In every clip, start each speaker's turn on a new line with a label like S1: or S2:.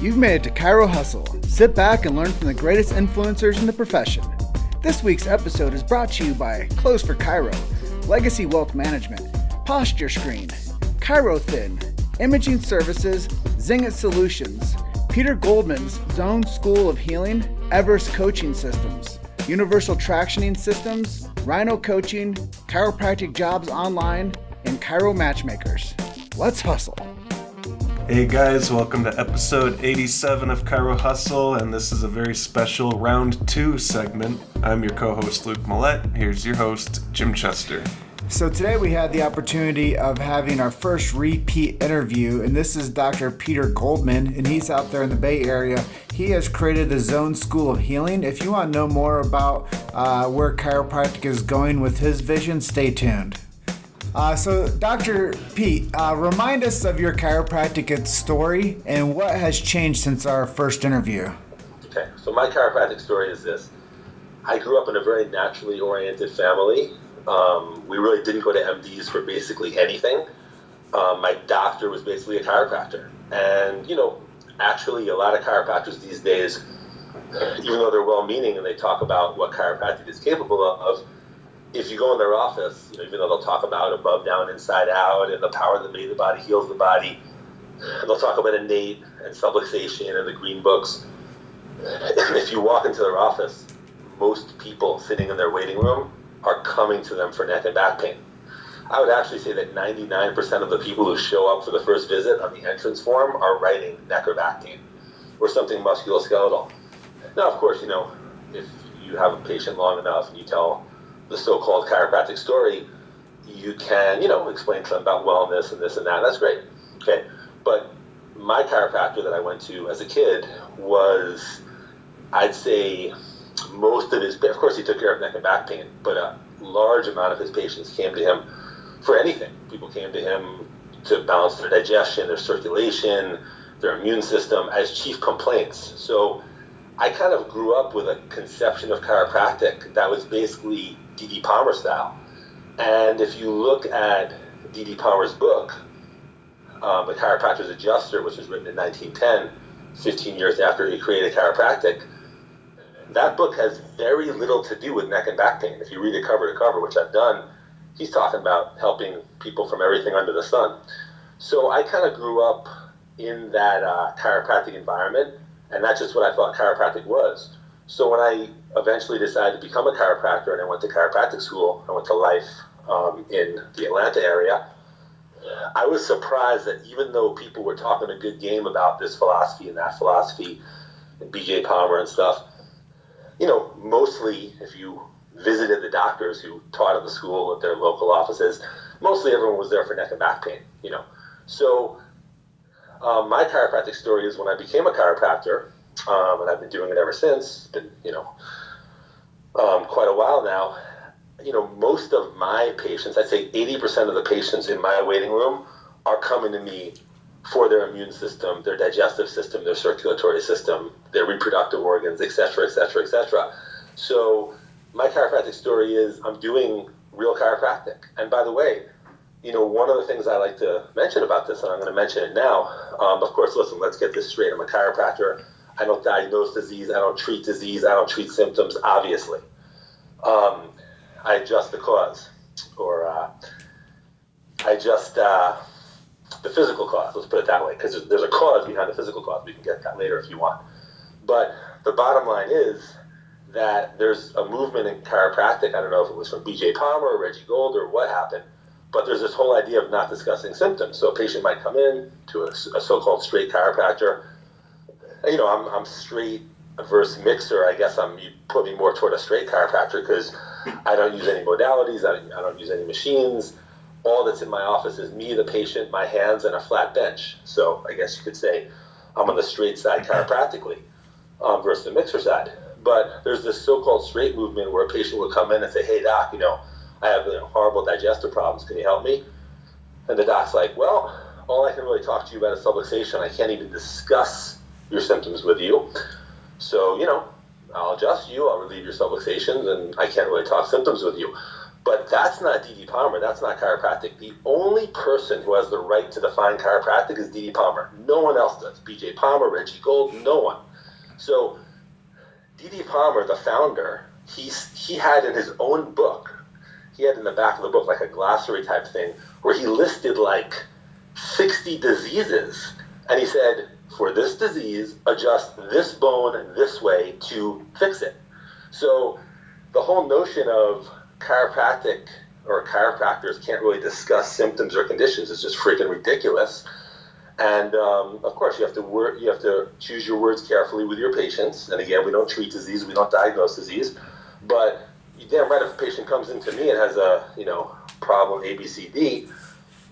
S1: You've made it to Chiro Hustle. Sit back and learn from the greatest influencers in the profession. This week's episode is brought to you by Clothes for Chiro, Legacy Wealth Management, Posture Screen, Chiro Thin, Imaging Services, Zingit Solutions, Peter Goldman's Zone School of Healing, Everest Coaching Systems, Universal Tractioning Systems, Rhino Coaching, Chiropractic Jobs Online, and Chiro Matchmakers. Let's hustle.
S2: Hey guys, welcome to episode 87 of Chiro Hustle, and this is a very special round 2 segment. I'm your co-host Luke Millette. Here's your host, Jim Chester.
S1: So today we had the opportunity of having our first repeat interview, and this is Dr. Peter Goldman, and he's out there in the Bay Area. He has created the Zone School of Healing. If you want to know more about where chiropractic is going with his vision, stay tuned. So Dr. Pete, remind us of your chiropractic story and what has changed since our first interview.
S3: Okay, so my chiropractic story is this. I grew up in a very naturally oriented family. We really didn't go to MDs for basically anything. My doctor was basically a chiropractor. And, actually a lot of chiropractors these days, even though they're well-meaning and they talk about what chiropractic is capable of, if you go in their office, even though they'll talk about above, down, inside out, and the power that made the body heals the body, and they'll talk about innate and subluxation and the green books. If you walk into their office, most people sitting in their waiting room are coming to them for neck and back pain. I would actually say that 99% of the people who show up for the first visit on the entrance form are writing neck or back pain or something musculoskeletal. Now, of course, if you have a patient long enough and you tell the so-called chiropractic story, you can, explain to them about wellness and this and that. That's great. Okay. But my chiropractor that I went to as a kid was, I'd say, most of his, of course he took care of neck and back pain, but a large amount of his patients came to him for anything. People came to him to balance their digestion, their circulation, their immune system as chief complaints. So I kind of grew up with a conception of chiropractic that was basically D.D. Palmer style. And if you look at D.D. Palmer's book, The Chiropractor's Adjuster, which was written in 1910, 15 years after he created chiropractic, that book has very little to do with neck and back pain. If you read it cover to cover, which I've done, he's talking about helping people from everything under the sun. So I kind of grew up in that chiropractic environment, and that's just what I thought chiropractic was. So when I eventually decided to become a chiropractor and I went to chiropractic school, I went to Life in the Atlanta area, I was surprised that even though people were talking a good game about this philosophy and that philosophy, and B.J. Palmer and stuff, mostly if you visited the doctors who taught at the school at their local offices, mostly everyone was there for neck and back pain, So my chiropractic story is when I became a chiropractor, and I've been doing it ever since. It's been, quite a while now. Most of my patients, I'd say 80% of the patients in my waiting room are coming to me for their immune system, their digestive system, their circulatory system, their reproductive organs, et cetera, et cetera, et cetera. So my chiropractic story is I'm doing real chiropractic. And by the way, one of the things I like to mention about this, and I'm going to mention it now, of course, listen, let's get this straight. I'm a chiropractor. I don't diagnose disease. I don't treat disease. I don't treat symptoms, obviously. I adjust the cause, or I adjust the physical cause. Let's put it that way, because there's a cause behind the physical cause. We can get that later if you want. But the bottom line is that there's a movement in chiropractic. I don't know if it was from B.J. Palmer or Reggie Gold or what happened, but there's this whole idea of not discussing symptoms. So a patient might come in to a so-called straight chiropractor. I'm straight versus mixer. I guess you put me more toward a straight chiropractor because I don't use any modalities. I don't use any machines. All that's in my office is me, the patient, my hands, and a flat bench. So I guess you could say I'm on the straight side chiropractically versus the mixer side. But there's this so-called straight movement where a patient will come in and say, hey, doc, I have horrible digestive problems. Can you help me? And the doc's like, well, all I can really talk to you about is subluxation. I can't even discuss your symptoms with you. So, I'll adjust you, I'll relieve your subluxations, and I can't really talk symptoms with you. But that's not D.D. Palmer. That's not chiropractic. The only person who has the right to define chiropractic is D.D. Palmer. No one else does. B.J. Palmer, Reggie Gold, no one. So D.D. Palmer, the founder, he had in his own book, he had in the back of the book like a glossary type thing where he listed like 60 diseases. And he said, for this disease, adjust this bone this way to fix it. So the whole notion of chiropractic or chiropractors can't really discuss symptoms or conditions is just freaking ridiculous. And of course, you have to choose your words carefully with your patients. And again, we don't treat disease, we don't diagnose disease. But you're damn right, if a patient comes into me and has a problem A, B, C, D,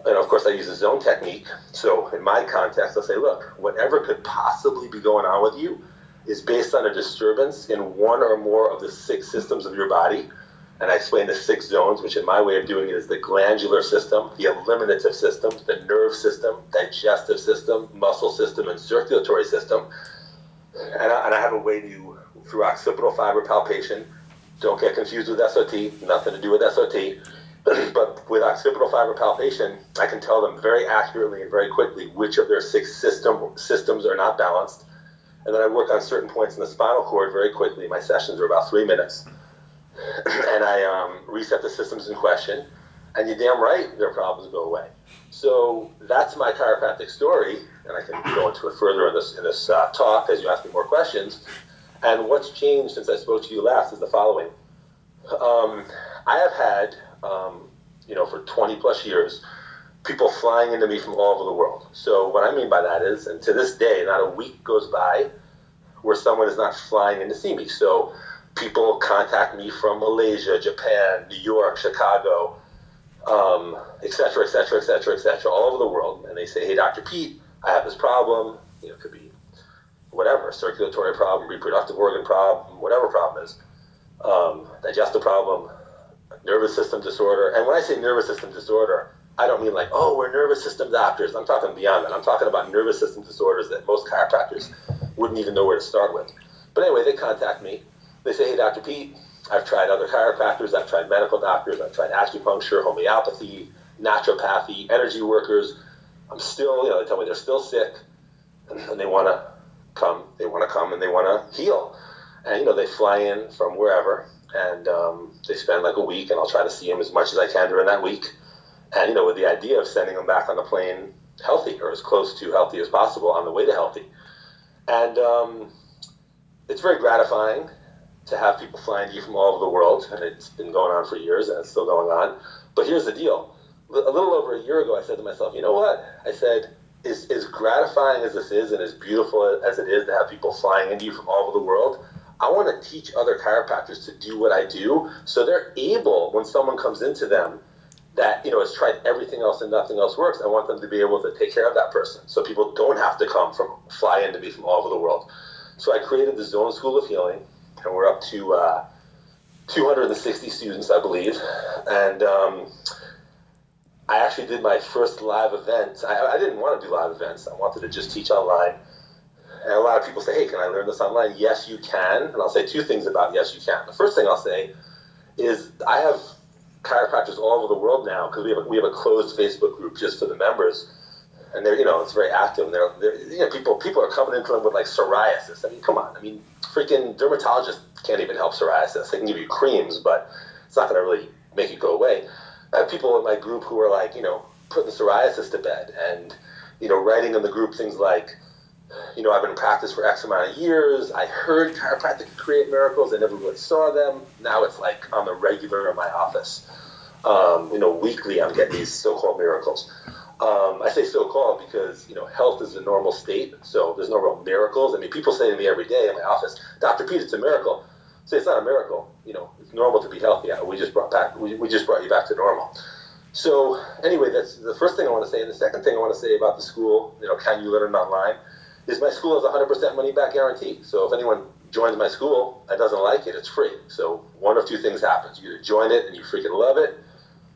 S3: and of course I use a zone technique. So in my context, I'll say, look, whatever could possibly be going on with you is based on a disturbance in one or more of the 6 systems of your body. And I explain the 6 zones, which in my way of doing it is the glandular system, the eliminative system, the nerve system, digestive system, muscle system, and circulatory system. And I have a way to, through occipital fiber palpation, don't get confused with SOT, nothing to do with SOT, but with occipital fiber palpation, I can tell them very accurately and very quickly which of their 6 systems are not balanced. And then I work on certain points in the spinal cord very quickly. My sessions are about 3 minutes. And I reset the systems in question, and you're damn right, their problems go away. So that's my chiropractic story, and I can go into it further in this talk as you ask me more questions. And what's changed since I spoke to you last is the following. I have had, for 20 plus years, people flying into me from all over the world. So what I mean by that is, and to this day, not a week goes by where someone is not flying in to see me. So people contact me from Malaysia, Japan, New York, Chicago, et cetera, et cetera, et cetera, et cetera, all over the world. And they say, hey, Dr. Pete, I have this problem. It could be whatever, circulatory problem, reproductive organ problem, whatever problem is, digestive problem, nervous system disorder. And when I say nervous system disorder, I don't mean like, oh, we're nervous system doctors. I'm talking beyond that. I'm talking about nervous system disorders that most chiropractors wouldn't even know where to start with. But anyway, they contact me. They say, hey, Dr. Pete, I've tried other chiropractors, I've tried medical doctors, I've tried acupuncture, homeopathy, naturopathy, energy workers. I'm still, they tell me they're still sick, and they want to come and they want to heal. And, they fly in from wherever, and they spend like a week, and I'll try to see them as much as I can during that week. And, with the idea of sending them back on the plane healthy, or as close to healthy as possible on the way to healthy. And it's very gratifying to have people flying to you from all over the world, and it's been going on for years, and it's still going on. But here's the deal. A little over a year ago, I said to myself, you know what? I said, as gratifying as this is and as beautiful as it is to have people flying into you from all over the world, I want to teach other chiropractors to do what I do so they're able, when someone comes into them that, has tried everything else and nothing else works, I want them to be able to take care of that person so people don't have to fly into me from all over the world. So I created the Zone School of Healing, and we're up to 260 students, I believe. And I actually did my first live event. I didn't want to do live events. I wanted to just teach online. And a lot of people say, hey, can I learn this online? Yes, you can. And I'll say 2 things about yes, you can. The first thing I'll say is I have chiropractors all over the world now, because we have a closed Facebook group just for the members. And they're, it's very active. And people are coming into them with like psoriasis. I mean, come on. I mean, freaking dermatologists can't even help psoriasis. They can give you creams, but it's not going to really make it go away. I have people in my group who are like, putting psoriasis to bed and, writing in the group things like, I've been in practice for X amount of years. I heard chiropractic could create miracles. I never really saw them. Now it's like on the regular in my office. Weekly I'm getting these so-called miracles. I say so-called because, health is a normal state, so there's no real miracles. I mean, people say to me every day in my office, Dr. Pete, it's a miracle. I say, it's not a miracle. It's normal to be healthy. We just brought you back to normal. So anyway, that's the first thing I want to say. And the second thing I want to say about the school, can you learn online, is my school has a 100% money back guarantee. So if anyone joins my school and doesn't like it, it's free. So one of 2 things happens. You either join it and you freaking love it,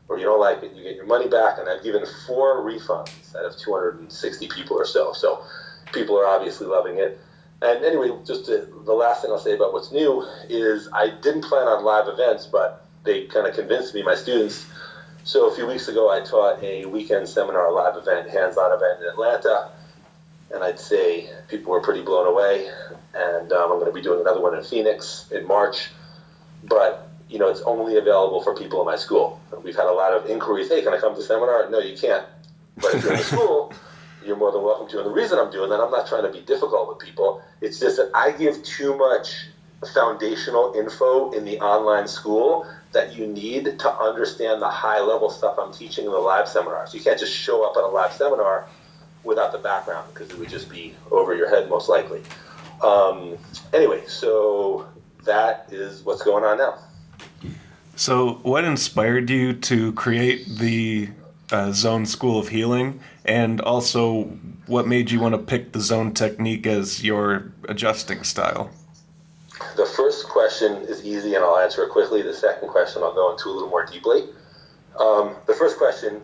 S3: or you don't like it, you get your money back. And I've given 4 refunds out of 260 people or so. So people are obviously loving it. And anyway, just the last thing I'll say about what's new is I didn't plan on live events, but they kind of convinced me, my students. So a few weeks ago, I taught a weekend seminar, a live event, hands-on event in Atlanta, and I'd say people were pretty blown away. And I'm going to be doing another one in Phoenix in March, but it's only available for people in my school. We've had a lot of inquiries. Hey, can I come to the seminar? No, you can't. But if you're in the school, you're more than welcome to. And the reason I'm doing that, I'm not trying to be difficult with people. It's just that I give too much foundational info in the online school that you need to understand the high-level stuff I'm teaching in the live seminars. You can't just show up at a live seminar without the background, because it would just be over your head most likely. Anyway, so that is what's going on now.
S2: So what inspired you to create the Zone School of Healing, and also what made you want to pick the Zone technique as your adjusting style?
S3: The first question is easy, and I'll answer it quickly. The second question I'll go into a little more deeply. The first question,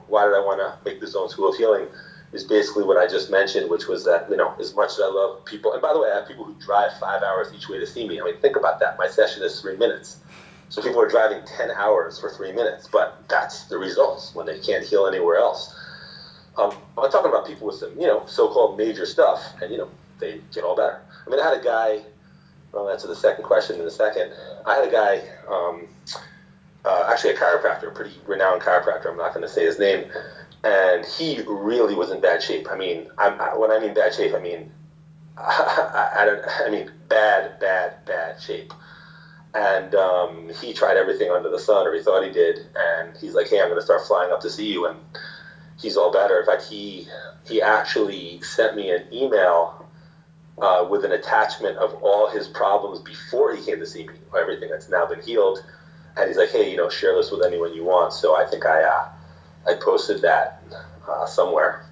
S3: why did I want to make the Zone School of Healing, is basically what I just mentioned, which was that, as much as I love people, and by the way, I have people who drive 5 hours each way to see me. I mean, think about that. My session is 3 minutes. So people are driving 10 hours for 3 minutes, but that's the results when they can't heal anywhere else. I'm talking about people with some, so-called major stuff, and, they get all better. I mean, I had a guy, I'll answer the second question in a second. I had a guy, actually a chiropractor, a pretty renowned chiropractor, I'm not going to say his name, and he really was in bad shape. I mean, when I mean bad shape, I mean, bad shape. And he tried everything under the sun, or he thought he did, and he's like, hey, I'm going to start flying up to see you, and he's all better. In fact, he actually sent me an email with an attachment of all his problems before he came to see me, everything that's now been healed, and he's like, hey, share this with anyone you want. So I think I posted that somewhere,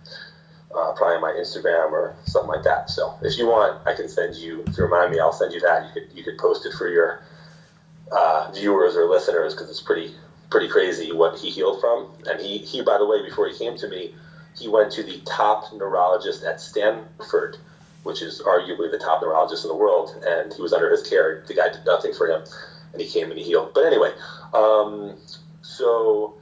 S3: probably on my Instagram or something like that. So if you want, I can send you, to remind me, I'll send you that. You could post it for your viewers or listeners, because it's pretty crazy what he healed from. And he, by the way, before he came to me, he went to the top neurologist at Stanford, which is arguably the top neurologist in the world, and he was under his care. The guy did nothing for him, and he came and he healed. But anyway, so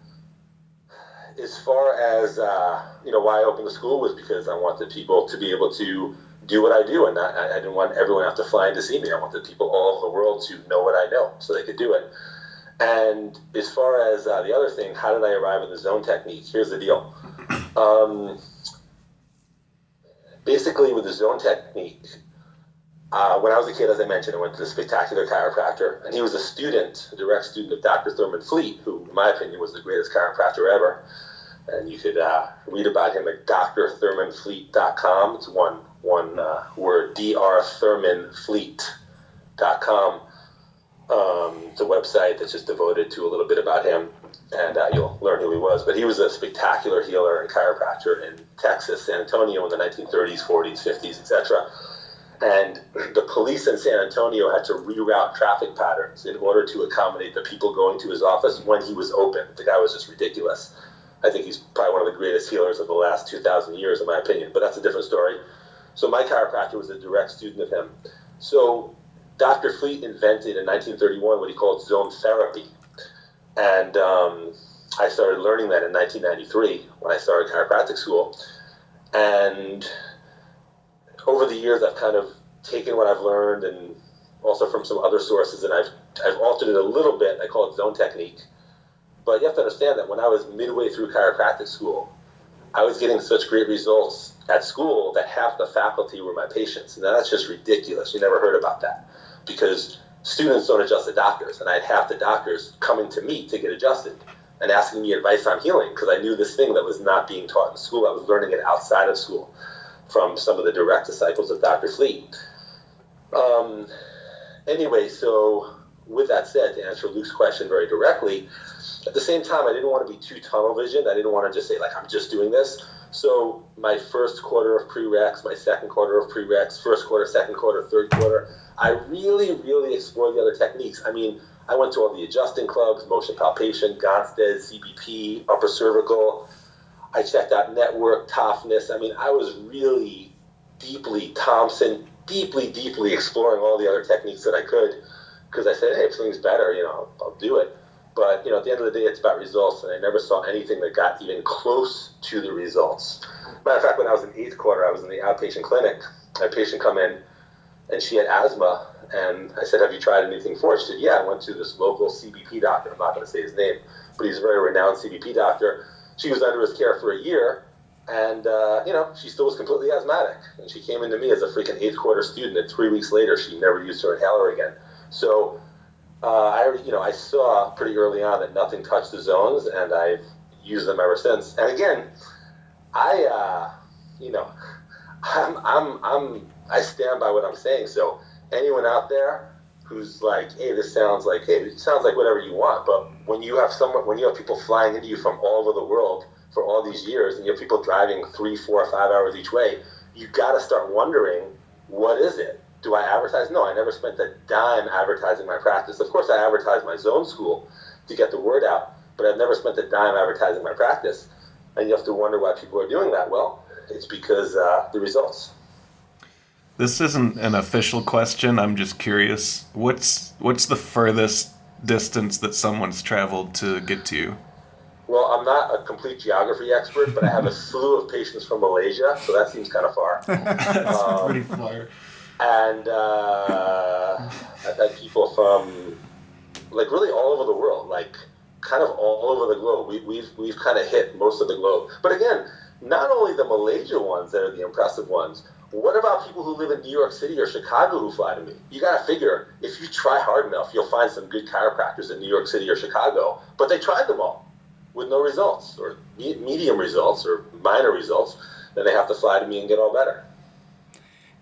S3: as far as why I opened the school was because I wanted people to be able to do what I do, and I didn't want everyone to have to fly in to see me. I wanted people all over the world to know what I know so they could do it. And as far as the other thing, how did I arrive at the Zone technique? Here's the deal. Basically, with the Zone technique, when I was a kid, as I mentioned, I went to the spectacular chiropractor, and he was a direct student of Dr. Thurman Fleet, who, in my opinion, was the greatest chiropractor ever. And you could read about him at drthurmanfleet.com. It's one word, drthurmanfleet.com. It's a website that's just devoted to a little bit about him, and you'll learn who he was. But he was a spectacular healer and chiropractor in Texas, San Antonio in the 1930s, 40s, 50s, etc. And the police in San Antonio had to reroute traffic patterns in order to accommodate the people going to his office when he was open. The guy was just ridiculous. I think he's probably one of the greatest healers of the last 2,000 years, in my opinion, but that's a different story. So my chiropractor was a direct student of him. So Dr. Fleet invented in 1931 what he called zone therapy. And I started learning that in 1993 when I started chiropractic school. And over the years, I've kind of taken what I've learned, and also from some other sources, and I've altered it a little bit. I call it Zone technique. But you have to understand that when I was midway through chiropractic school, I was getting such great results at school that half the faculty were my patients. And that's just ridiculous. You never heard about that, because students don't adjust to doctors, and I had half the doctors coming to me to get adjusted and asking me advice on healing, because I knew this thing that was not being taught in school. I was learning it outside of school from some of the direct disciples of Dr. Fleet. Anyway, so with that said, to answer Luke's question very directly, at the same time, I didn't want to be too tunnel visioned. I didn't want to just say, I'm just doing this. So my first quarter of prereqs, my second quarter of prereqs, first quarter, second quarter, third quarter, I really, really explored the other techniques. I mean, I went to all the adjusting clubs, motion palpation, Gonstead, CBP, upper cervical. I checked out network, toughness. I mean, I was really deeply exploring all the other techniques that I could, because I said, hey, if something's better, I'll do it. But, at the end of the day, it's about results, and I never saw anything that got even close to the results. Matter of fact, when I was in 8th quarter, I was in the outpatient clinic. I had a patient come in, and she had asthma, and I said, have you tried anything for it? She said, yeah, I went to this local CBP doctor. I'm not going to say his name, but he's a very renowned CBP doctor. She was under his care for a year, and, she still was completely asthmatic. And she came into me as a freaking 8th quarter student, and 3 weeks later, she never used her inhaler again. So I saw pretty early on that nothing touched the zones, and I've used them ever since. And again, I stand by what I'm saying. So anyone out there who's like, hey, it sounds like whatever you want. But when you have people flying into you from all over the world for all these years, and you have people driving 3, 4, 5 hours each way, you got to start wondering, what is it? Do I advertise? No, I never spent a dime advertising my practice. Of course, I advertised my zone school to get the word out, but I've never spent a dime advertising my practice. And you have to wonder why people are doing that. Well, it's because the results.
S2: This isn't an official question. I'm just curious. What's the furthest distance that someone's traveled to get to you?
S3: Well, I'm not a complete geography expert, but I have a slew of patients from Malaysia, so that seems kind of far.
S2: That's pretty far.
S3: And I've had people from, really all over the world, kind of all over the globe. We've kind of hit most of the globe. But again, not only the Malaysia ones that are the impressive ones. What about people who live in New York City or Chicago who fly to me? You got to figure, if you try hard enough, you'll find some good chiropractors in New York City or Chicago. But they tried them all with no results, or medium results, or minor results. Then they have to fly to me and get all better.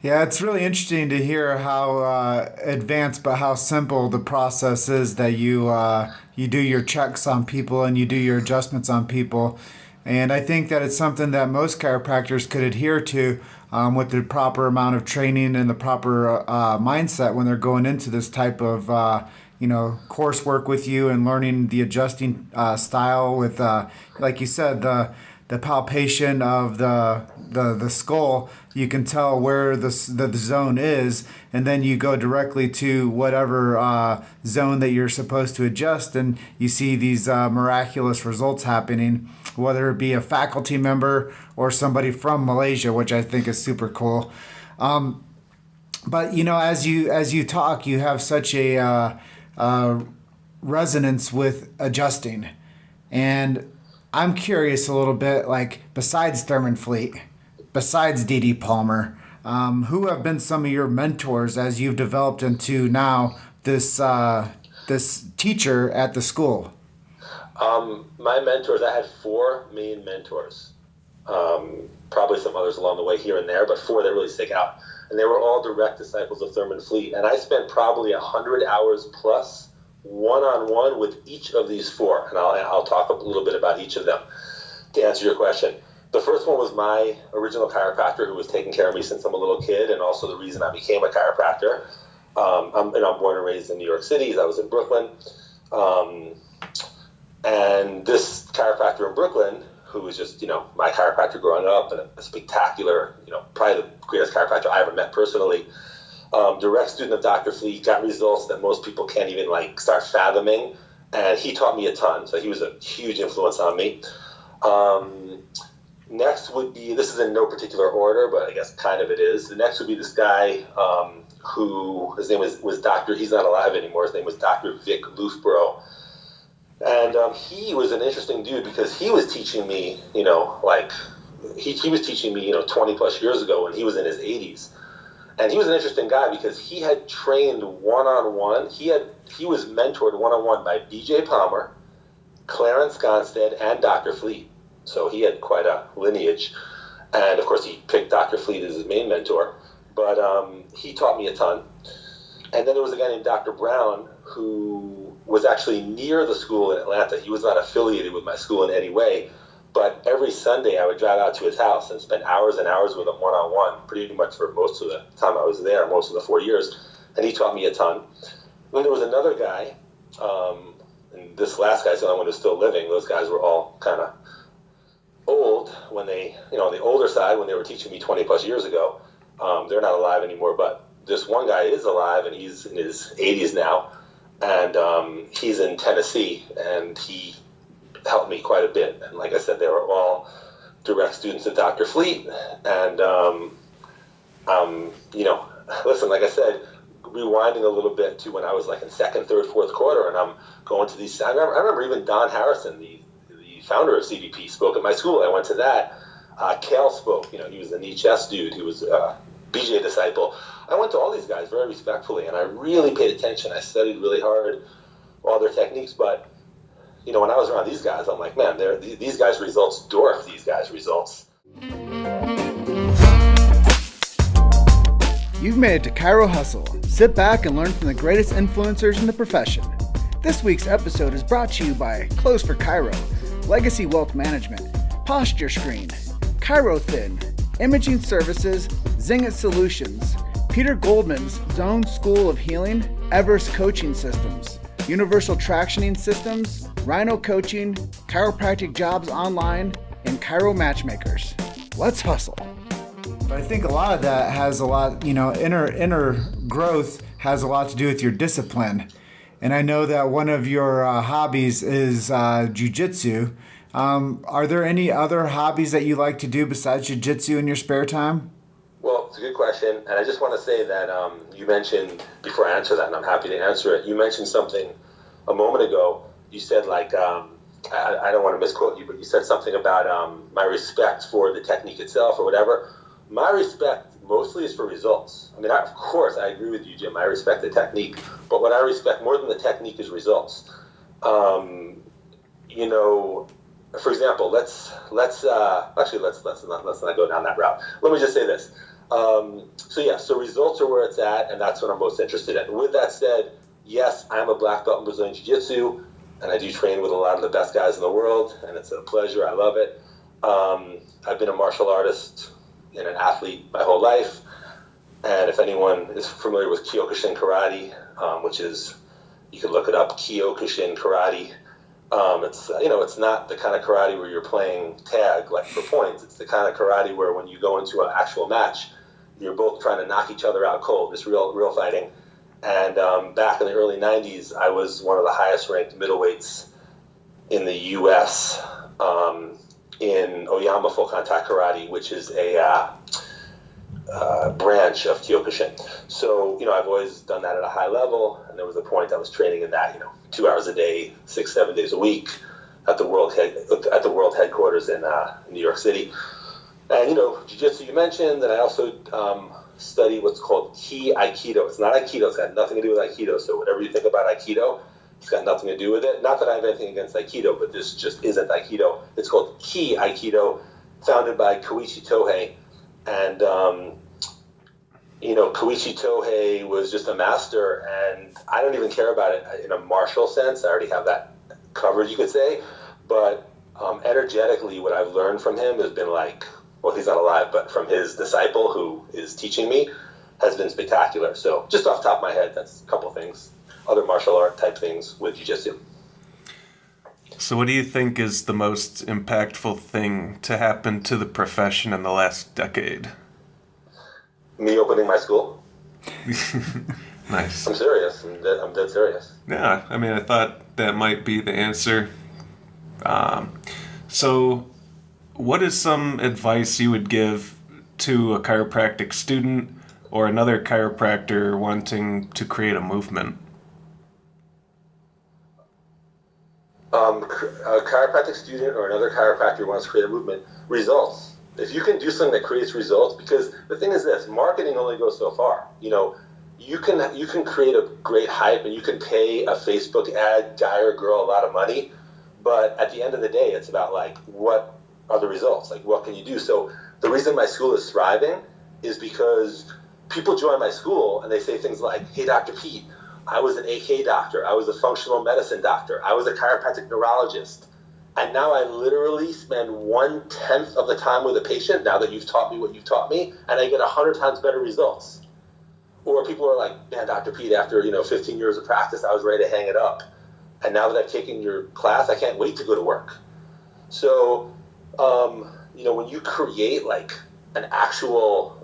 S1: Yeah, it's really interesting to hear how advanced but how simple the process is that you do your checks on people and you do your adjustments on people. And I think that it's something that most chiropractors could adhere to with the proper amount of training and the proper mindset when they're going into this type of coursework with you and learning the adjusting style with, like you said, the palpation of the skull. You can tell where the zone is, and then you go directly to whatever zone that you're supposed to adjust, and you see these miraculous results happening, whether it be a faculty member or somebody from Malaysia, which I think is super cool. But as you talk, you have such a resonance with adjusting, and I'm curious a little bit, besides Thurman Fleet, besides D.D. Palmer, who have been some of your mentors as you've developed into now this teacher at the school?
S3: My mentors, I had 4 main mentors, probably some others along the way here and there, but 4 that really stick out. And they were all direct disciples of Thurman Fleet. And I spent probably 100 hours plus one-on-one with each of these 4, and I'll talk a little bit about each of them to answer your question. The first one was my original chiropractor who was taking care of me since I'm a little kid, and also the reason I became a chiropractor. I'm born and raised in New York City. I was in Brooklyn. And this chiropractor in Brooklyn, who was just, my chiropractor growing up, and a spectacular, probably the greatest chiropractor I ever met personally, direct student of Dr. Fleet, got results that most people can't even start fathoming, and he taught me a ton, so he was a huge influence on me. Next would be, this is in no particular order, but I guess kind of it is. The next would be this guy who, his name was Dr., he's not alive anymore, his name was Dr. Vic Loofborough. And he was an interesting dude because he was teaching me, he was teaching me, 20 plus years ago when he was in his 80s. And he was an interesting guy because he had trained one-on-one. He was mentored one-on-one by B.J. Palmer, Clarence Gonstead, and Dr. Fleet. So he had quite a lineage. And, of course, he picked Dr. Fleet as his main mentor. But he taught me a ton. And then there was a guy named Dr. Brown who was actually near the school in Atlanta. He was not affiliated with my school in any way. But every Sunday I would drive out to his house and spend hours and hours with him one-on-one, pretty much for most of the time I was there, most of the 4 years. And he taught me a ton. Then there was another guy, and this last guy's the only one who's still living. Those guys were all kind of old when they, on the older side, when they were teaching me 20 plus years ago. They're not alive anymore, but this one guy is alive, and he's in his 80s now. and he's in Tennessee, and he helped me quite a bit. And like I said, they were all direct students of Dr. Fleet, and listen, like I said, rewinding a little bit to when I was like in second, third, fourth quarter, and I'm going to these. I remember even Don Harrison, the founder of CDP, spoke at my school. I went to that. Kale spoke. He was the knee chest dude. He was a BJ disciple. I went to all these guys very respectfully, and I really paid attention. I studied really hard all their techniques, but when I was around these guys, I'm like, man, these guys' results dwarf these guys' results.
S1: You've made it to Chiro Hustle. Sit back and learn from the greatest influencers in the profession. This week's episode is brought to you by Clothes for Chiro, Legacy Wealth Management, Posture Screen, Chiro Thin, Imaging Services, Zingit Solutions, Peter Goldman's Zone School of Healing, Everest Coaching Systems, Universal Tractioning Systems, Rhino Coaching, Chiropractic Jobs Online, and Chiro Matchmakers. Let's hustle.
S4: But I think a lot of that has a lot, inner growth has a lot to do with your discipline. And I know that one of your hobbies is jiu-jitsu. Are there any other hobbies that you like to do besides jiu-jitsu in your spare time?
S3: Well, it's a good question. And I just want to say that you mentioned, before I answer that, and I'm happy to answer it, you mentioned something a moment ago. You said, I don't want to misquote you, but you said something about my respect for the technique itself or whatever. My respect mostly is for results. I mean, of course, I agree with you, Jim. I respect the technique, but what I respect more than the technique is results. For example, let's not go down that route. Let me just say this. So results are where it's at, and that's what I'm most interested in. With that said, yes, I'm a black belt in Brazilian Jiu-Jitsu, and I do train with a lot of the best guys in the world, and it's a pleasure. I love it. I've been a martial artist and an athlete my whole life, and if anyone is familiar with Kyokushin Karate, which is, you can look it up, Kyokushin Karate. It's not the kind of karate where you're playing tag like for points. It's the kind of karate where when you go into an actual match, you're both trying to knock each other out cold. It's real fighting. And back in the early 90s, I was one of the highest ranked middleweights in the U.S. In Oyama Full Contact Karate, which is a branch of Kyokushin. So, I've always done that at a high level, and there was a point I was training in that, 2 hours a day, 6-7 days a week at the world headquarters in New York City. And, jiu-jitsu you mentioned, and I also study what's called Ki Aikido. It's not Aikido. It's got nothing to do with Aikido. So whatever you think about Aikido, it's got nothing to do with it. Not that I have anything against Aikido, but this just isn't Aikido. It's called Ki Aikido, founded by Koichi Tohei. And, Koichi Tohei was just a master, and I don't even care about it in a martial sense. I already have that covered, you could say. But energetically, what I've learned from him has been he's not alive, but from his disciple who is teaching me, has been spectacular. So just off the top of my head, that's a couple things. Other martial art type things with jiu-jitsu.
S2: So what do you think is the most impactful thing to happen to the profession in the last decade?
S3: Me opening my school.
S2: Nice.
S3: I'm serious. I'm dead serious.
S2: Yeah, I thought that might be the answer. So what is some advice you would give to a chiropractic student or another chiropractor wanting to create a movement?
S3: A chiropractic student or another chiropractor wants to create a movement, results. If you can do something that creates results, because the thing is this, marketing only goes so far. You can create a great hype and you can pay a Facebook ad guy or girl a lot of money, but at the end of the day, it's about what are the results? What can you do? So the reason my school is thriving is because people join my school and they say things like, hey, Dr. Pete, I was an AK doctor. I was a functional medicine doctor. I was a chiropractic neurologist. And now I literally spend 1/10 of the time with a patient now that you've taught me what you've taught me, and I get 100 times better results. Or people are like, man, Dr. Pete, after 15 years of practice, I was ready to hang it up. And now that I've taken your class, I can't wait to go to work. So, when you create an actual,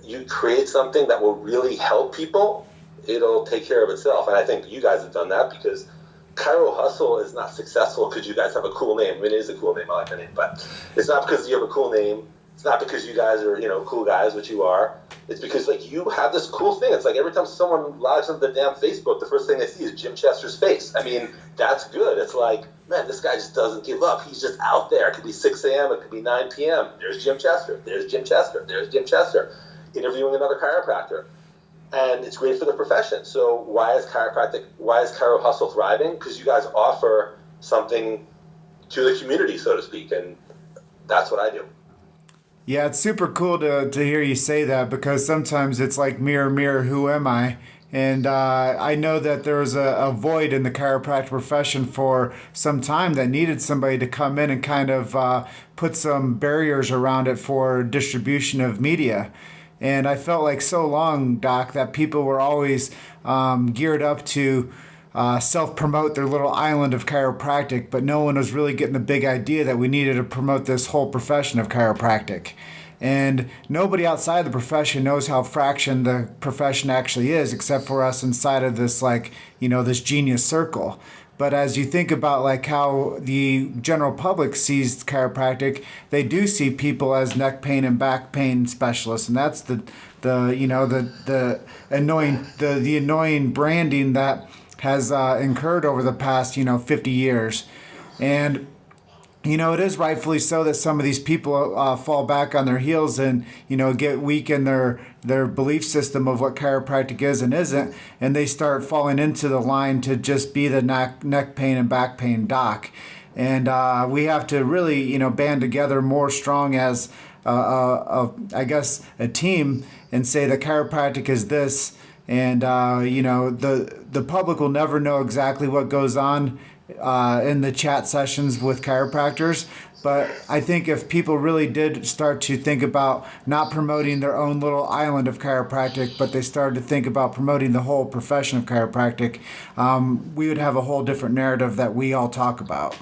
S3: you create something that will really help people, it'll take care of itself. And I think you guys have done that, because Chiro Hustle is not successful because you guys have a cool name. I mean, it is a cool name. I like the name, but it's not because you have a cool name. It's not because you guys are, cool guys, which you are. It's because, like, you have this cool thing. It's like every time someone logs into the damn Facebook, the first thing they see is Jim Chester's face. I mean, that's good. It's like, man, this guy just doesn't give up. He's just out there. It could be 6 a.m. It could be 9 p.m. There's Jim Chester. There's Jim Chester. There's Jim Chester. Interviewing another chiropractor. And it's great for the profession. So why is Chiro Hustle thriving? Because you guys offer something to the community, so to speak. And that's what I do.
S4: Yeah, it's super cool to hear you say that, because sometimes it's like, mirror, mirror, who am I? And I know that there was a void in the chiropractic profession for some time that needed somebody to come in and kind of put some barriers around it for distribution of media. And I felt like so long, Doc, that people were always geared up to self-promote their little island of chiropractic, but no one was really getting the big idea that we needed to promote this whole profession of chiropractic. And nobody outside the profession knows how fractioned the profession actually is, except for us inside of this, this genius circle. But as you think about like how the general public sees chiropractic, they do see people as neck pain and back pain specialists, and that's the annoying branding that has incurred over the past 50 years. And it is rightfully so that some of these people fall back on their heels and get weak in their belief system of what chiropractic is and isn't, and they start falling into the line to just be the neck pain and back pain doc. And we have to really band together more strong as a team and say that chiropractic is this. And the public will never know exactly what goes on in the chat sessions with chiropractors. But I think if people really did start to think about not promoting their own little island of chiropractic, but they started to think about promoting the whole profession of chiropractic, we would have a whole different narrative that we all talk about.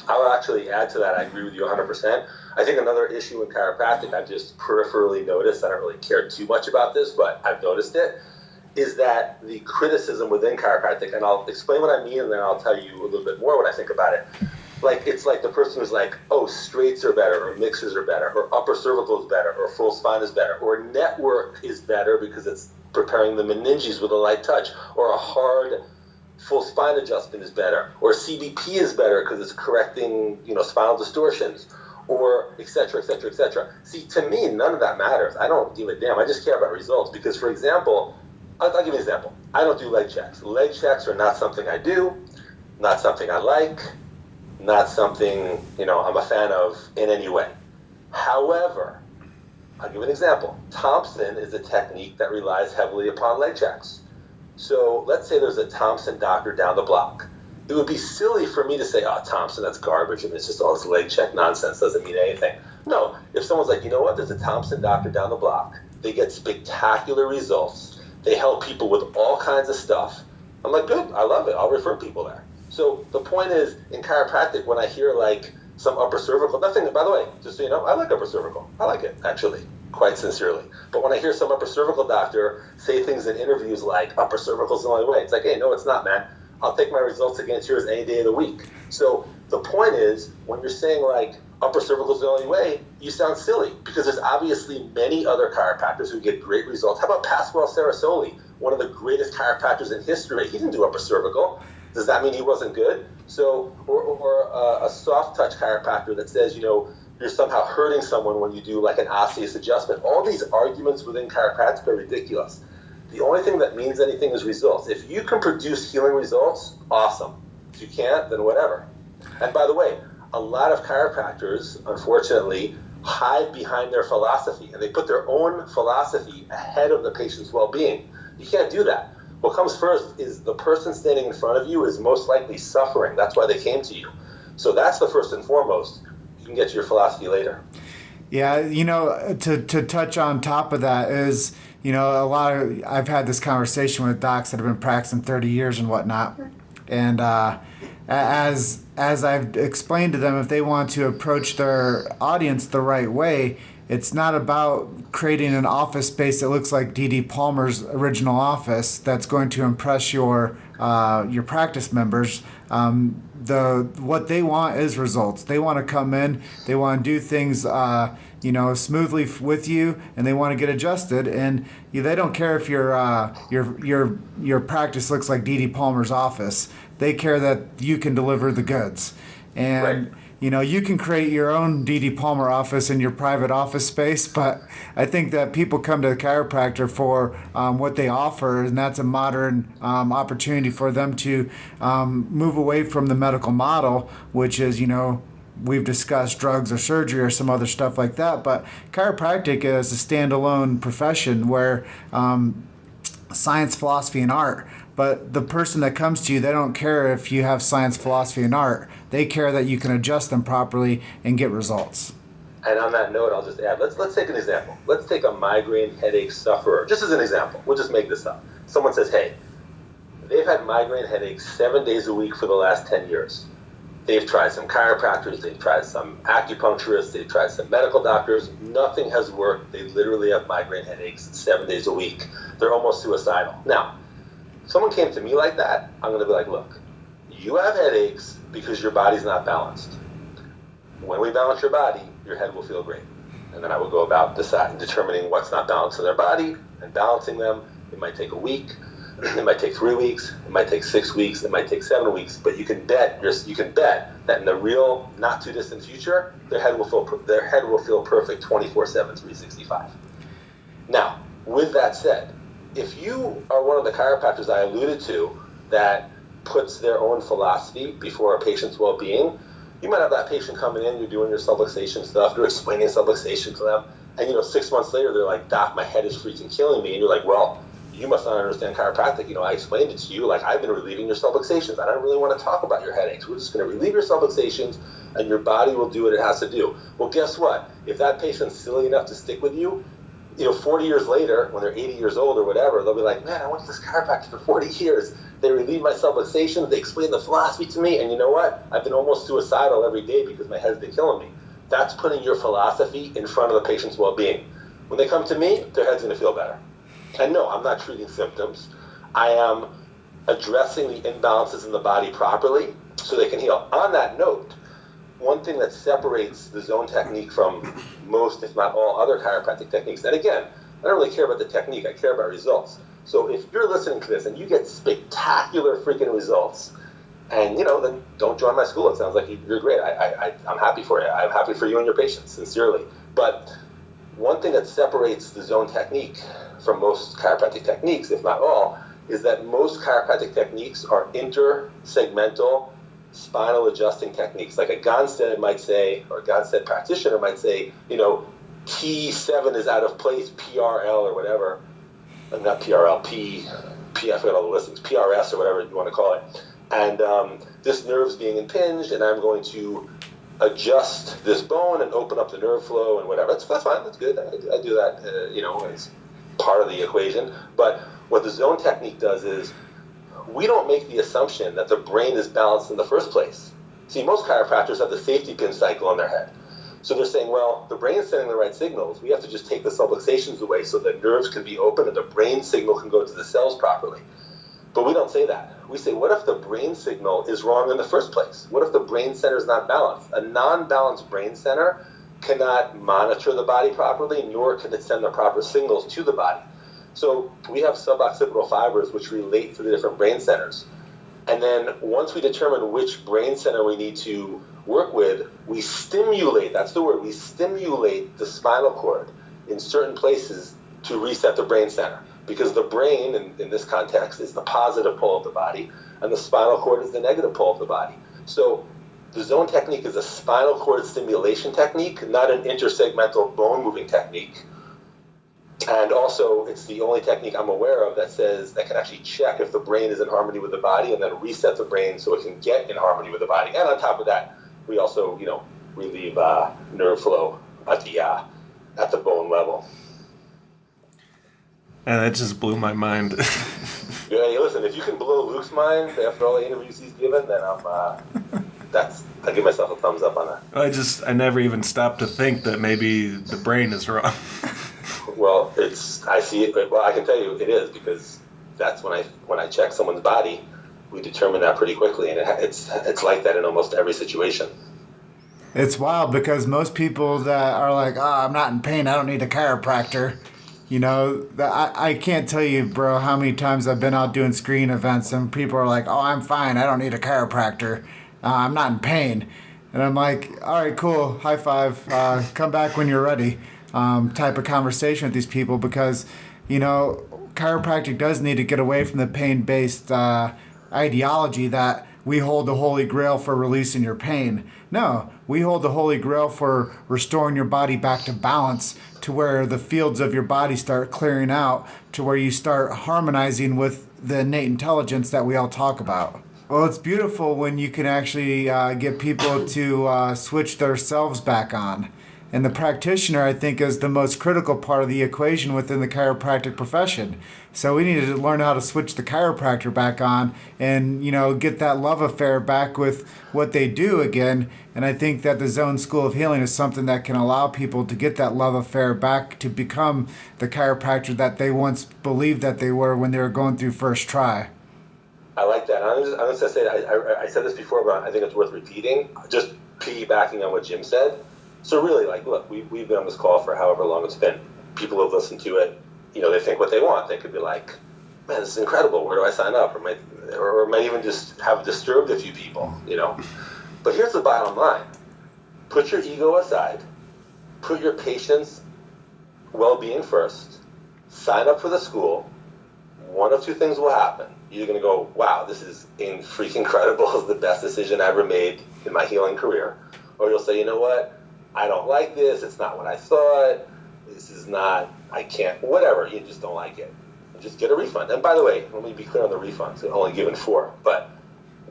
S3: I would actually add to that. I agree with you 100%. I think another issue in chiropractic I've just peripherally noticed, I don't really care too much about this, but I've noticed it, is that the criticism within chiropractic, and I'll explain what I mean and then I'll tell you a little bit more when I think about it. It's like the person who's like, oh, straights are better, or mixers are better, or upper cervical is better, or full spine is better, or network is better because it's preparing the meninges with a light touch, or a hard full spine adjustment is better, or CBP is better because it's correcting, spinal distortions, or et cetera, et cetera, et cetera. See, to me, none of that matters. I don't give a damn. I just care about results because, for example, I'll give you an example. I don't do leg checks. Leg checks are not something I do, not something I like, not something, I'm a fan of in any way. However, I'll give an example. Thompson is a technique that relies heavily upon leg checks. So let's say there's a Thompson doctor down the block. It would be silly for me to say, oh, Thompson, that's garbage, and it's just all this leg check nonsense, doesn't mean anything. No, if someone's like, you know what, there's a Thompson doctor down the block. They get spectacular results. They help people with all kinds of stuff. I'm like, good, I love it. I'll refer people there. So the point is, in chiropractic, when I hear like some upper cervical, nothing, by the way, just so you know, I like upper cervical. I like it, actually, quite sincerely. But when I hear some upper cervical doctor say things in interviews like, upper cervical is the only way, it's like, hey, no, it's not, man. I'll take my results against yours any day of the week. So the point is, when you're saying like, upper cervical is the only way, you sound silly because there's obviously many other chiropractors who get great results. How about Pasquale Sarasoli, one of the greatest chiropractors in history? He didn't do upper cervical. Does that mean he wasn't good? So, or a soft touch chiropractor that says, you're somehow hurting someone when you do like an osseous adjustment. All these arguments within chiropractic are ridiculous. The only thing that means anything is results. If you can produce healing results, awesome. If you can't, then whatever. And by the way, a lot of chiropractors, unfortunately, hide behind their philosophy, and they put their own philosophy ahead of the patient's well-being. You can't do that. What comes first is the person standing in front of you is most likely suffering. That's why they came to you. So that's the first and foremost. You can get to your philosophy later.
S4: Yeah, to touch on top of that is, I've had this conversation with docs that have been practicing 30 years and whatnot, and as I've explained to them, if they want to approach their audience the right way, it's not about creating an office space that looks like D.D. Palmer's original office that's going to impress your practice members. What they want is results. They want to come in, they want to do things smoothly with you, and they want to get adjusted. And they don't care if your practice looks like D.D. Palmer's office. They care that you can deliver the goods. And
S3: Right.
S4: you can create your own D.D. Palmer office in your private office space, but I think that people come to the chiropractor for what they offer, and that's a modern opportunity for them to move away from the medical model, which is, we've discussed drugs or surgery or some other stuff like that, but chiropractic is a standalone profession where science, philosophy, and art. But the person that comes to you, they don't care if you have science, philosophy, and art. They care that you can adjust them properly and get results.
S3: And on that note, I'll just add, let's take an example. Let's take a migraine headache sufferer, just as an example. We'll just make this up. Someone says, hey, they've had migraine headaches 7 days a week for the last 10 years. They've tried some chiropractors, they've tried some acupuncturists, they've tried some medical doctors. Nothing has worked. They literally have migraine headaches 7 days a week. They're almost suicidal. Now, if someone came to me like that, I'm going to be like, look, you have headaches because your body's not balanced. When we balance your body, your head will feel great. And then I will go about determining what's not balanced in their body and balancing them. It might take a week. It might take 3 weeks. It might take 6 weeks. It might take 7 weeks. But you can bet that in the real, not too distant future, their head will feel perfect 24/7, 365. Now, with that said, if you are one of the chiropractors I alluded to that puts their own philosophy before a patient's well-being, you might have that patient coming in, you're doing your subluxation stuff, you're explaining subluxation to them, and 6 months later they're like, Doc, my head is freaking killing me, and you're like, well, you must not understand chiropractic. I explained it to you, like I've been relieving your subluxations. I don't really want to talk about your headaches. We're just going to relieve your subluxations, and your body will do what it has to do. Well, guess what? If that patient's silly enough to stick with you, 40 years later, when they're 80 years old or whatever, they'll be like, man, I went to this chiropractor for 40 years. They relieve my subluxations. They explain the philosophy to me. And you know what? I've been almost suicidal every day because my head's been killing me. That's putting your philosophy in front of the patient's well-being. When they come to me, their head's going to feel better. And no, I'm not treating symptoms. I am addressing the imbalances in the body properly so they can heal. On that note, one thing that separates the zone technique from most, if not all, other chiropractic techniques, and again, I don't really care about the technique, I care about results. So if you're listening to this and you get spectacular freaking results, and then don't join my school. It sounds like you're great. I'm happy for you. I'm happy for you and your patients, sincerely. But one thing that separates the zone technique from most chiropractic techniques, if not all, is that most chiropractic techniques are intersegmental spinal adjusting techniques. Like a Gonstead might say, or a Gonstead practitioner might say, T7 is out of place, PRL or whatever. Not PRL, I forgot all the listings, PRS or whatever you want to call it. And this nerve's being impinged, and I'm going to adjust this bone and open up the nerve flow and whatever. That's fine. That's good. I do that, as part of the equation. But what the zone technique does is we don't make the assumption that the brain is balanced in the first place. See, most chiropractors have the safety pin cycle in their head. So they're saying, well, the brain's sending the right signals. We have to just take the subluxations away so that nerves can be open and the brain signal can go to the cells properly. But we don't say that. We say, what if the brain signal is wrong in the first place? What if the brain center is not balanced? A non-balanced brain center cannot monitor the body properly, nor can it send the proper signals to the body. So we have suboccipital fibers which relate to the different brain centers. And then once we determine which brain center we need to work with, we stimulate, that's the word, we stimulate the spinal cord in certain places to reset the brain center. Because the brain, in this context, is the positive pole of the body, and the spinal cord is the negative pole of the body. So the zone technique is a spinal cord stimulation technique, not an intersegmental bone moving technique. And also, it's the only technique I'm aware of that can actually check if the brain is in harmony with the body and then reset the brain so it can get in harmony with the body. And on top of that, we also, relieve nerve flow at the bone level.
S2: And that just blew my mind.
S3: Yeah, hey, listen, if you can blow Luke's mind after all the interviews he's given, then I give myself a thumbs up on that.
S2: I never even stopped to think that maybe the brain is wrong.
S3: Well, I see it. Well, I can tell you it is, because that's when I check someone's body, we determine that pretty quickly, and it's like that in almost every situation.
S4: It's wild because most people that are like, oh, I'm not in pain, I don't need a chiropractor. You know, I can't tell you, bro, how many times I've been out doing screen events and people are like, oh, I'm fine, I don't need a chiropractor. I'm not in pain. And I'm like, all right, cool, high five, come back when you're ready, type of conversation with these people, because, you know, chiropractic does need to get away from the pain-based ideology that we hold the holy grail for releasing your pain. No, we hold the holy grail for restoring your body back to balance, to where the fields of your body start clearing out, to where you start harmonizing with the innate intelligence that we all talk about. Well, it's beautiful when you can actually get people to switch their selves back on. And the practitioner, I think, is the most critical part of the equation within the chiropractic profession. So we need to learn how to switch the chiropractor back on and, you know, get that love affair back with what they do again. And I think that the Zone School of Healing is something that can allow people to get that love affair back, to become the chiropractor that they once believed that they were when they were going through first try.
S3: I like that. I'm just going to say, I said this before, but I think it's worth repeating. Just piggybacking on what Jim said. So really, like, look, we've been on this call for however long it's been. People have listened to it. You know, they think what they want. They could be like, man, this is incredible. Where do I sign up? Or might even just have disturbed a few people, you know. But here's the bottom line. Put your ego aside. Put your patient's well-being first. Sign up for the school. One of two things will happen. You're going to go, wow, this is freaking incredible. It's the best decision I ever made in my healing career. Or you'll say, you know what? I don't like this, it's not what I thought, this is not, I can't, whatever, you just don't like it. And just get a refund. And by the way, let me be clear on the refunds, they're only given 4, but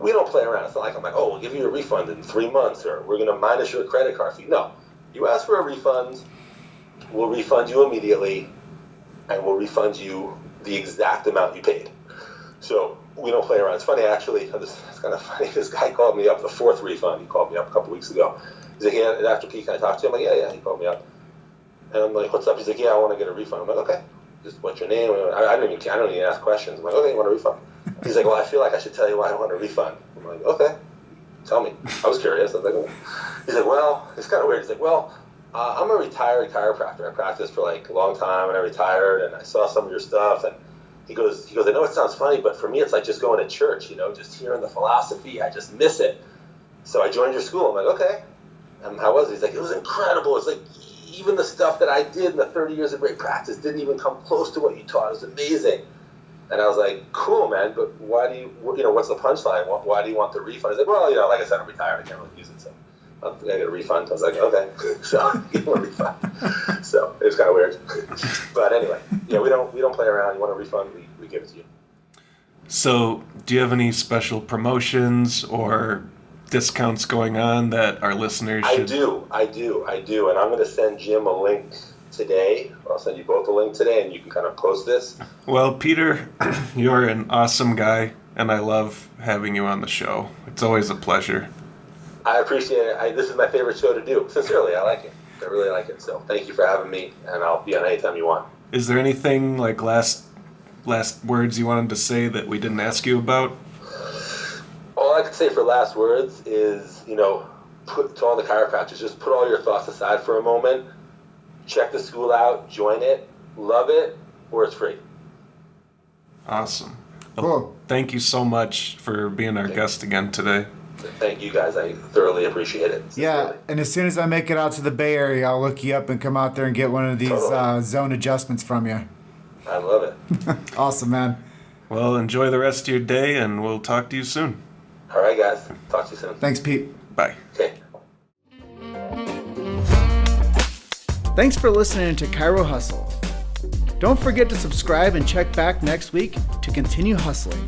S3: we don't play around. It's not like I'm like, oh, we'll give you a refund in 3 months, or we're going to minus your credit card fee. No, you ask for a refund, we'll refund you immediately, and we'll refund you the exact amount you paid. So we don't play around. It's funny, actually, it's kind of funny, this guy called me up, the 4th refund, he called me up a couple weeks ago. He's like, yeah, after Pete, can I talk to you? I'm like, yeah, he called me up. And I'm like, what's up? He's like, yeah, I want to get a refund. I'm like, okay, just what's your name? I don't even ask questions. I'm like, okay, you want a refund? He's like, well, I feel like I should tell you why I want a refund. I'm like, okay, tell me. I was curious. I was like, oh. He's like, well, it's kind of weird. He's like, well, I'm a retired chiropractor. I practiced for like a long time, and I retired, and I saw some of your stuff, and he goes, I know it sounds funny, but for me, it's like just going to church, you know, just hearing the philosophy. I just miss it. So I joined your school. I'm like, okay. How was it? He's like, it was incredible. It's like, even the stuff that I did in the 30 years of great practice didn't even come close to what you taught. It was amazing. And I was like, cool, man, but why do you know, what's the punchline? Why do you want the refund? He's like, well, you know, like I said, I'm retired. I can't really use it, so I get a refund. I was like, okay. So I gave him a refund. So it was kind of weird. But anyway, yeah, we don't play around. You want a refund, we give it to you.
S2: So do you have any special promotions or discounts going on that our listeners should... I do, and I'm going to send Jim a link today. I'll send you both a link today, and you can kind of post this. Well, Peter, you're an awesome guy, and I love having you on the show. It's always a pleasure.
S3: I appreciate it. This is my favorite show to do. Sincerely, I like it. I really like it. So thank you for having me, and I'll be on anytime you want.
S2: Is there anything like last words you wanted to say that we didn't ask you about?
S3: All I could say for last words is, you know, to all the chiropractors, just put all your thoughts aside for a moment. Check the school out, join it, love it, or it's free.
S2: Awesome.
S4: Cool.
S2: Thank you so much for being our guest again today.
S3: Thank you guys. I thoroughly appreciate it.
S4: Yeah, and as soon as I make it out to the Bay Area, I'll look you up and come out there and get one of these zone adjustments from you.
S3: I love it.
S4: Awesome, man.
S2: Well, enjoy the rest of your day, and we'll talk to you soon.
S3: All right, guys. Talk to you soon.
S4: Thanks, Pete.
S2: Bye.
S3: Okay.
S1: Thanks for listening to Chiro Hustle. Don't forget to subscribe and check back next week to continue hustling.